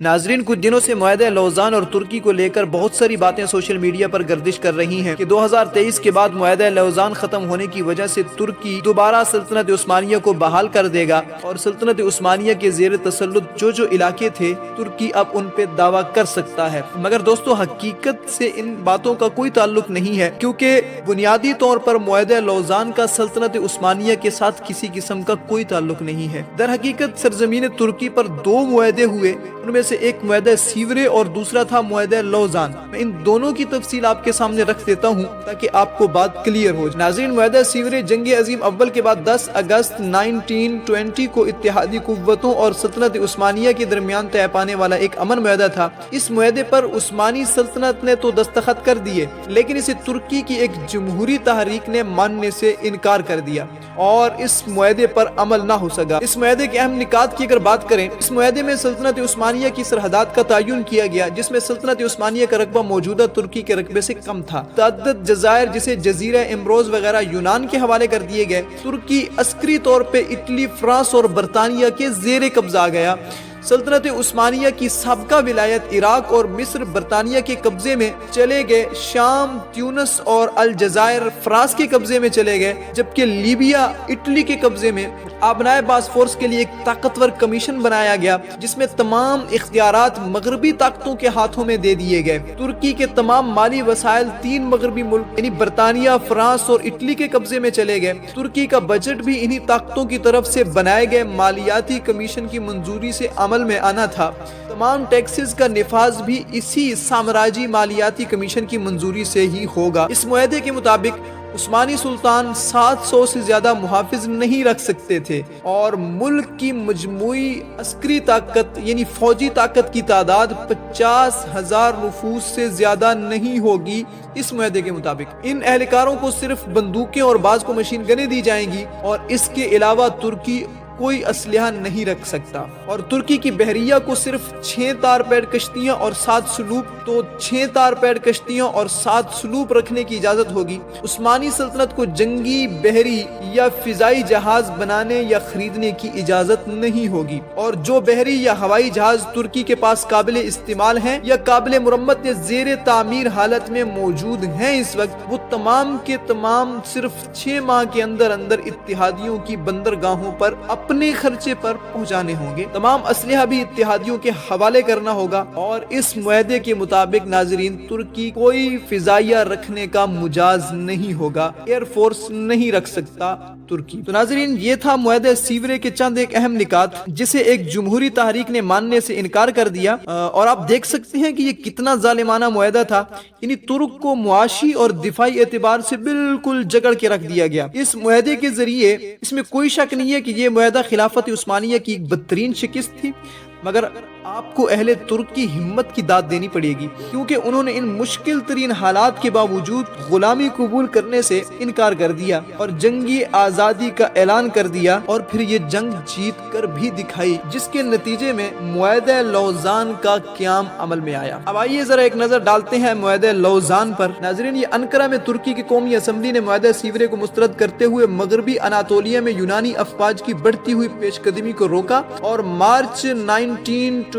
ناظرین، کچھ دنوں سے معاہدہ لوزان اور ترکی کو لے کر بہت ساری باتیں سوشل میڈیا پر گردش کر رہی ہیں کہ 2023 کے بعد معاہدہ لوزان ختم ہونے کی وجہ سے ترکی دوبارہ سلطنت عثمانیہ کو بحال کر دے گا اور سلطنت عثمانیہ کے زیر تسلط جو علاقے تھے ترکی اب ان پہ دعویٰ کر سکتا ہے۔ مگر دوستو، حقیقت سے ان باتوں کا کوئی تعلق نہیں ہے، کیونکہ بنیادی طور پر معاہدہ لوزان کا سلطنت عثمانیہ کے ساتھ کسی قسم کا کوئی تعلق نہیں ہے۔ در حقیقت سرزمین ترکی پر دو معاہدے ہوئے، ان میں سے ایک معاہدہ سیورے اور دوسرا تھا معاہدہ لوزان۔ میں ان دونوں کی تفصیل آپ کے سامنے رکھ دیتا ہوں تاکہ آپ کو بات کلیئر ہو۔ ناظرین، معاہدہ سیورے جنگ عظیم اول کے بعد 10 اگست 1920 کو اتحادی قوتوں اور سلطنت عثمانیہ کے درمیان طے پانے والا ایک امن معاہدہ تھا۔ اس معاہدے پر عثمانی سلطنت نے تو دستخط کر دیے، لیکن اسے ترکی کی ایک جمہوری تحریک نے ماننے سے انکار کر دیا اور اس معاہدے پر عمل نہ ہو سکا۔ اس معاہدے کے اہم نکات کی اگر بات کریں، اس معاہدے میں سلطنت عثمانیہ کی سرحدات کا تعین کیا گیا، جس میں سلطنت عثمانیہ کا رقبہ موجودہ ترکی کے رقبے سے کم تھا۔ تعدد جزائر جسے جزیرہ امروز وغیرہ یونان کے حوالے کر دیے گئے۔ ترکی عسکری طور پہ اٹلی، فرانس اور برطانیہ کے زیر قبضہ آ گیا۔ سلطنت عثمانیہ کی سابقہ ولایت عراق اور مصر برطانیہ کے قبضے میں چلے گئے، شام، تیونس اور الجزائر فرانس کے قبضے میں چلے گئے، جبکہ لیبیا اٹلی کے قبضے میں۔ آبنائے باسفورس کے لیے ایک طاقتور کمیشن بنایا گیا جس میں تمام اختیارات مغربی طاقتوں کے ہاتھوں میں دے دیے گئے۔ ترکی کے تمام مالی وسائل 3 مغربی ملک یعنی برطانیہ، فرانس اور اٹلی کے قبضے میں چلے گئے۔ ترکی کا بجٹ بھی انہی طاقتوں کی طرف سے بنائے گئے مالیاتی کمیشن کی منظوری سے عمل میں آنا تھا۔ تمام ٹیکسز کا نفاذ بھی اسی سامراجی مالیاتی کمیشن کی منظوری سے ہی ہوگا۔ اس معاہدے کے مطابق عثمانی سلطان 700 سے زیادہ محافظ نہیں رکھ سکتے تھے اور ملک کی مجموعی عسکری طاقت یعنی فوجی طاقت کی تعداد 50,000 نفوس سے زیادہ نہیں ہوگی۔ اس معاہدے کے مطابق ان اہلکاروں کو صرف بندوقیں اور بعض کو مشین گنیں دی جائیں گی اور اس کے علاوہ ترکی کوئی اسلحہ نہیں رکھ سکتا، اور ترکی کی بحریہ کو صرف 6 تار پیڈ کشتیاں اور 7 سلوپ رکھنے کی اجازت ہوگی۔ عثمانی سلطنت کو جنگی، بحری یا فضائی جہاز بنانے یا خریدنے کی اجازت نہیں ہوگی، اور جو بحری یا ہوائی جہاز ترکی کے پاس قابل استعمال ہیں یا قابل مرمت یا زیر تعمیر حالت میں موجود ہیں اس وقت، وہ تمام کے تمام صرف 6 ماہ کے اندر اتحادیوں کی بندرگاہوں پر اپنے خرچے پر پہنچانے ہوں گے۔ تمام اسلحہ بھی اتحادیوں کے حوالے کرنا ہوگا، اور اس معاہدے کے مطابق ناظرین ترکی کوئی فضائیہ رکھنے کا مجاز نہیں ہوگا، ایئر فورس نہیں رکھ سکتا ترکی۔ تو ناظرین، یہ تھا معاہدہ سیورے کے چند ایک اہم نکات جسے ایک جمہوری تحریک نے ماننے سے انکار کر دیا، اور آپ دیکھ سکتے ہیں کہ یہ کتنا ظالمانہ معاہدہ تھا۔ یعنی ترک کو معاشی اور دفاعی اعتبار سے بالکل جکڑ کے رکھ دیا گیا۔ اس معاہدے کے ذریعے اس میں کوئی شک نہیں ہے کہ یہ معاہدہ خلافت عثمانیہ کی ایک بدترین شکست تھی، مگر آپ کو اہل ترک کی ہمت کی داد دینی پڑے گی، کیونکہ انہوں نے ان مشکل ترین حالات کے باوجود غلامی قبول کرنے سے انکار کر دیا اور جنگی آزادی کا اعلان کر دیا، اور پھر یہ جنگ جیت کر بھی دکھائی، جس کے نتیجے میں معاہدہ لوزان کا قیام عمل میں آیا۔ اب آئیے ذرا ایک نظر ڈالتے ہیں معاہدہ لوزان پر۔ ناظرین، یہ انقرہ میں ترکی کی قومی اسمبلی نے معاہدہ سیورے کو مسترد کرتے ہوئے مغربی اناطولیہ میں یونانی افواج کی بڑھتی ہوئی پیش قدمی کو روکا، اور مارچ 1921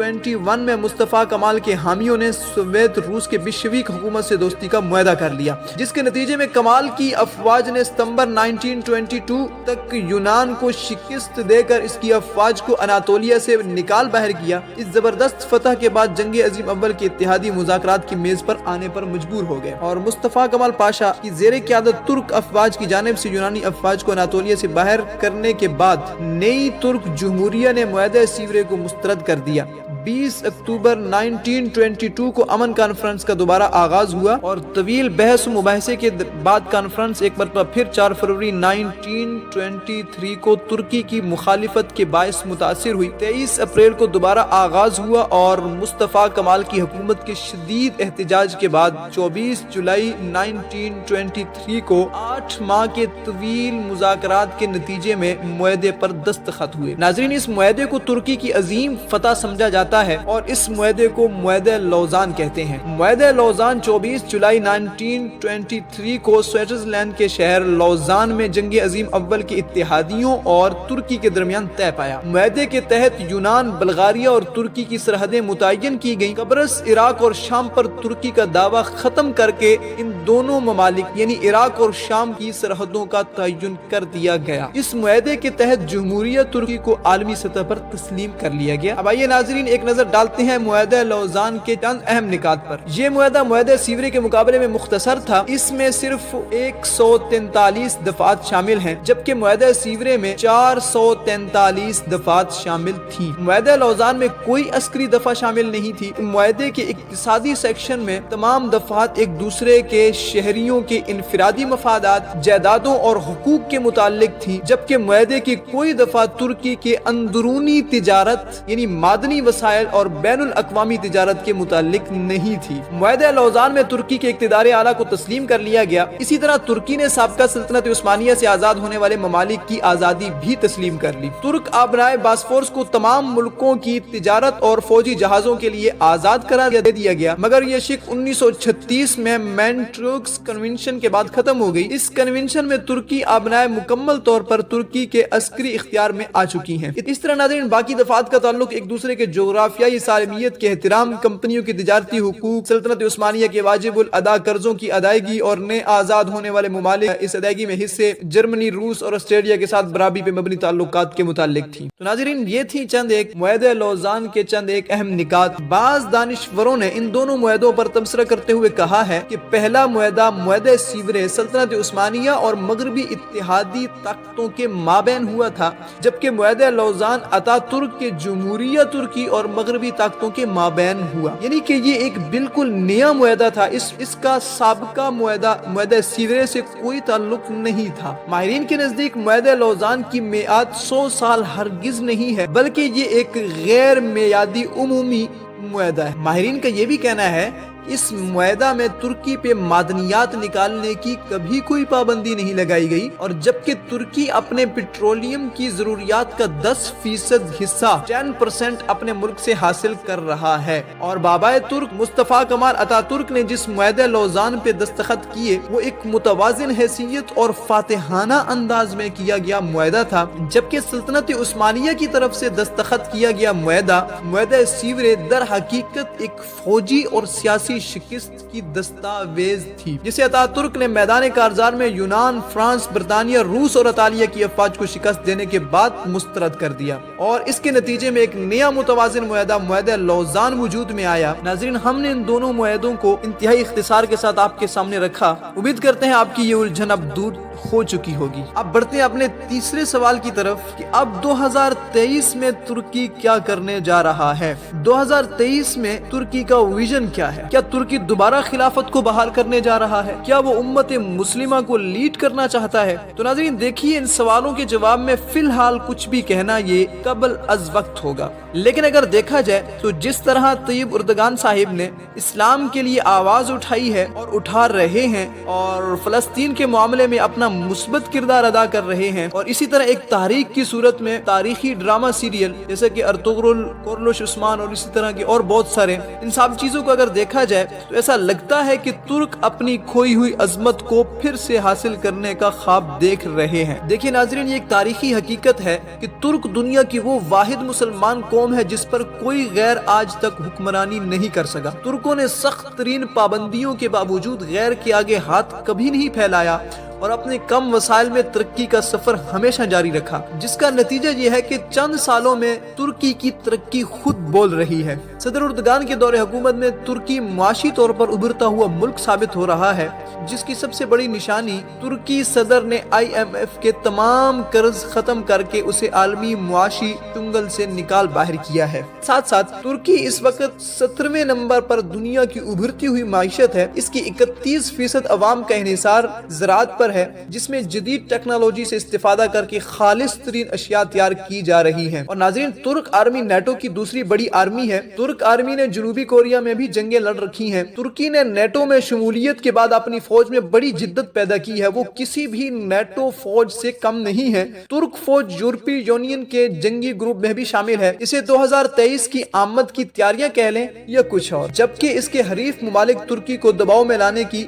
میں مصطفیٰ کمال کے حامیوں نے سوویت روس کے بلشویک حکومت سے دوستی کا معاہدہ کر لیا، جس کے نتیجے میں کمال کی افواج نے ستمبر 1922 تک یونان کو شکست دے کر اس کی افواج کو اناطولیہ سے نکال باہر کیا۔ اس زبردست فتح کے بعد جنگ عظیم اول کے اتحادی مذاکرات کی میز پر آنے پر مجبور ہو گئے، اور مصطفیٰ کمال پاشا کی زیر قیادت ترک افواج کی جانب سے یونانی افواج کو اناطولیہ سے باہر کرنے کے بعد نئی ترک جمہوریہ نے معاہدہ سیورے کو مسترد کر دیا۔ 20 اکتوبر 1922 کو امن کانفرنس کا دوبارہ آغاز ہوا، اور طویل بحث و مباحثے کے بعد کانفرنس ایک مرتبہ پھر 4 فروری 1923 کو ترکی کی مخالفت کے باعث متاثر ہوئی۔ 23 اپریل کو دوبارہ آغاز ہوا، اور مصطفیٰ کمال کی حکومت کے شدید احتجاج کے بعد 24 جولائی 1923 کو 8 ماہ کے طویل مذاکرات کے نتیجے میں معاہدے پر دستخط ہوئے۔ ناظرین، اس معاہدے کو ترکی کی عظیم فتح سمجھا جاتا جاتا ہے اور اس معاہدے کو معاہدہ لوزان کہتے ہیں۔ معاہدہ لوزان 24 جولائی 1923 کو سوئٹزرلینڈ کے شہر لوزان میں جنگ عظیم اول کے اتحادیوں اور ترکی کے درمیان طے پایا۔ معاہدے کے تحت یونان، بلغاریہ اور ترکی کی سرحدیں متعین کی گئیں۔ قبرص، عراق اور شام پر ترکی کا دعویٰ ختم کر کے ان دونوں ممالک یعنی عراق اور شام کی سرحدوں کا تعین کر دیا گیا۔ اس معاہدے کے تحت جمہوریہ ترکی کو عالمی سطح پر تسلیم کر لیا گیا۔ اب آئیے ناظرین ایک نظر ڈالتے ہیں معاہدہ لوزان کے چند اہم نکات پر۔ یہ معاہدہ سیورے کے مقابلے میں مختصر تھا۔ اس میں صرف 143 دفعات شامل ہیں جبکہ معاہدہ سیورے میں 443 دفعات شامل تھی۔ معاہدہ لوزان میں کوئی عسکری دفعہ شامل نہیں تھی۔ معاہدے کے اقتصادی سیکشن میں تمام دفعات ایک دوسرے کے شہریوں کے انفرادی مفادات، جائیدادوں اور حقوق کے متعلق تھی، جبکہ معاہدے کی کوئی دفعہ ترکی کے اندرونی تجارت یعنی معدنی وسائل اور بین الاقوامی تجارت کے متعلق نہیں تھی۔ معاہدہ لوزان میں ترکی کے اقتدار اعلیٰ کو تسلیم کر لیا گیا۔ اسی طرح ترکی نے سابقہ سلطنت عثمانیہ سے آزاد ہونے والے ممالک کی آزادی بھی تسلیم کر لی۔ ترک آبنائے باسفورس کو تمام ملکوں کی تجارت اور فوجی جہازوں کے لیے آزاد قرار دے دیا گیا، مگر یہ شک 1936 میں مونٹریکس کنونشن کے بعد ختم ہو گئی۔ اس کنونشن میں ترکی آبنائے مکمل طور پر ترکی کے عسکری اختیار میں آ چکی ہیں۔ اس طرح ناظرین باقی دفعات کا تعلق ایک دوسرے کے جغرافیائی سالمیت کے احترام، کمپنیوں کی تجارتی حقوق، سلطنت عثمانیہ کے واجب الادا قرضوں کی ادائیگی اور نئے آزاد ہونے والے ممالک اس ادائیگی میں حصے، جرمنی، روس اور آسٹریلیا کے ساتھ برابری پہ مبنی تعلقات کے متعلق تھی۔ تو ناظرین یہ تھی چند ایک معاہدہ لوزان کے چند ایک اہم نکات۔ بعض دانشوروں نے ان دونوں معاہدوں پر تبصرہ کرتے ہوئے کہا ہے کہ پہلا معاہدہ سیورے سلطنت عثمانیہ اور مغربی اتحادی طاقتوں کے مابین ہوا تھا، جبکہ معاہدہ لوزان اتا ترک کے جمہوریہ ترکی اور مغربی طاقتوں کے مابین ہوا، یعنی کہ یہ ایک بالکل نیا معاہدہ تھا۔ اس کا سابقہ معاہدہ سیورے سے کوئی تعلق نہیں تھا۔ ماہرین کے نزدیک معاہدہ لوزان کی میعاد 100 سال ہرگز نہیں ہے، بلکہ یہ ایک غیر میعادی عمومی معاہدہ ہے۔ ماہرین کا یہ بھی کہنا ہے اس معاہدہ میں ترکی پہ معدنیات نکالنے کی کبھی کوئی پابندی نہیں لگائی گئی، اور جبکہ ترکی اپنے پیٹرولیم کی ضروریات کا 10% حصہ 10% اپنے ملک سے حاصل کر رہا ہے۔ اور بابائے ترک مصطفیٰ کمال اتا ترک نے جس معاہدہ لوزان پہ دستخط کیے وہ ایک متوازن حیثیت اور فاتحانہ انداز میں کیا گیا معاہدہ تھا، جبکہ سلطنت عثمانیہ کی طرف سے دستخط کیا گیا معاہدہ سیورے در حقیقت ایک فوجی اور سیاسی شکست کی دستاویز تھی، جسے اتا ترک نے میدان کارزار میں یونان، فرانس، برطانیہ، روس اور اطالیہ کی افواج کو شکست دینے کے بعد مسترد کر دیا، اور اس کے نتیجے میں ایک نیا متوازن معاہدہ لوزان وجود میں آیا۔ ناظرین ہم نے ان دونوں معاہدوں کو انتہائی اختصار کے ساتھ آپ کے سامنے رکھا۔ امید کرتے ہیں آپ کی یہ الجھن اب دور ہو چکی ہوگی۔ اب بڑھتے ہیں اپنے تیسرے سوال کی طرف کہ اب 2023 میں ترکی کیا کرنے جا رہا ہے۔ 2023 میں ترکی کا ویژن کیا ہے؟ کیا ترکی دوبارہ خلافت کو بحال کرنے جا رہا ہے؟ کیا وہ امت مسلمہ کو لیڈ کرنا چاہتا ہے؟ تو ناظرین دیکھیے ان سوالوں کے جواب میں فی الحال کچھ بھی کہنا یہ قبل از وقت ہوگا، لیکن اگر دیکھا جائے تو جس طرح طیب اردگان صاحب نے اسلام کے لیے آواز اٹھائی ہے اور اٹھا رہے ہیں، اور فلسطین کے معاملے میں اپنا مثبت کردار ادا کر رہے ہیں، اور اسی طرح ایک تحریک کی صورت میں تاریخی ڈرامہ سیریل جیسے کہ ارطغرل، کورلوش عثمان اور اسی طرح کے اور بہت سارے، ان سب چیزوں کو اگر دیکھا جائے تو ایسا لگتا ہے کہ ترک اپنی کھوئی ہوئی عظمت کو پھر سے حاصل کرنے کا خواب دیکھ رہے ہیں۔ دیکھیں ناظرین یہ ایک تاریخی حقیقت ہے کہ ترک دنیا کی وہ واحد مسلمان قوم ہے جس پر کوئی غیر آج تک حکمرانی نہیں کر سکا۔ ترکوں نے سخت ترین پابندیوں کے باوجود غیر کے آگے ہاتھ کبھی نہیں پھیلایا اور اپنے کم وسائل میں ترقی کا سفر ہمیشہ جاری رکھا، جس کا نتیجہ یہ ہے کہ چند سالوں میں ترکی کی ترقی خود بول رہی ہے۔ صدر اردگان کے دور حکومت میں ترکی معاشی طور پر ابھرتا ہوا ملک ثابت ہو رہا ہے، جس کی سب سے بڑی نشانی ترکی صدر نے IMF کے تمام قرض ختم کر کے اسے عالمی معاشی چنگل سے نکال باہر کیا ہے۔ ساتھ ساتھ ترکی اس وقت 17ویں نمبر پر دنیا کی ابھرتی ہوئی معیشت ہے۔ اس کی 31% عوام کا انحصار زراعت پر ہے، جس میں جدید ٹیکنالوجی سے استفادہ کر کے خالص ترین اشیاء تیار کی جا رہی ہیں۔ اور ناظرین ترک آرمی نیٹو کی دوسری بڑی آرمی ہے۔ ترک آرمی نے جنوبی کوریا میں بھی جنگیں لڑ رکھی ہیں۔ ترکی نے نیٹو میں شمولیت کے بعد اپنی فوج میں بڑی جدت پیدا کی ہے وہ کسی بھی نیٹو فوج سے کم نہیں ہے۔ ترک فوج یورپی یونین کے جنگی گروپ میں بھی شامل ہے۔ اسے 2023 کی آمد کی تیاریاں کہہ لیں یا کچھ اور، جبکہ اس کے حریف ممالک ترکی کو دباؤ میں لانے کی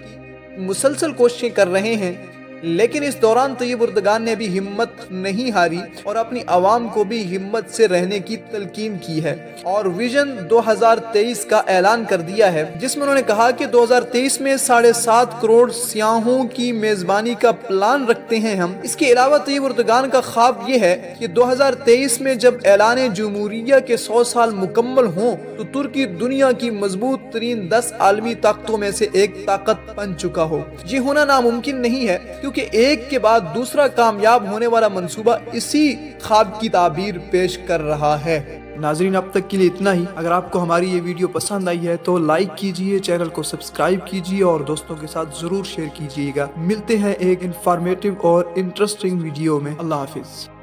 مسلسل کوششیں کر رہے ہیں، لیکن اس دوران طیب اردگان نے بھی ہمت نہیں ہاری اور اپنی عوام کو بھی ہمت سے رہنے کی تلقین کی ہے اور ویژن 2023 کا اعلان کر دیا ہے، جس میں انہوں نے کہا کہ 2023 میں 7.5 کروڑ سیاحوں کی میزبانی کا پلان رکھتے ہیں ہم۔ اس کے علاوہ طیب اردگان کا خواب یہ ہے کہ 2023 میں جب اعلان جمہوریہ کے 100 سال مکمل ہوں تو ترکی دنیا کی مضبوط ترین 10 عالمی طاقتوں میں سے ایک طاقت بن چکا ہو۔ یہ ہونا ناممکن نہیں ہے کیونکہ ایک کے بعد دوسرا کامیاب ہونے والا منصوبہ اسی خواب کی تعبیر پیش کر رہا ہے۔ ناظرین، اب تک کے لیے اتنا ہی۔ اگر آپ کو ہماری یہ ویڈیو پسند آئی ہے تو لائک کیجئے، چینل کو سبسکرائب کیجئے اور دوستوں کے ساتھ ضرور شیئر کیجئے گا۔ ملتے ہیں ایک انفارمیٹیو اور انٹرسٹنگ ویڈیو میں۔ اللہ حافظ۔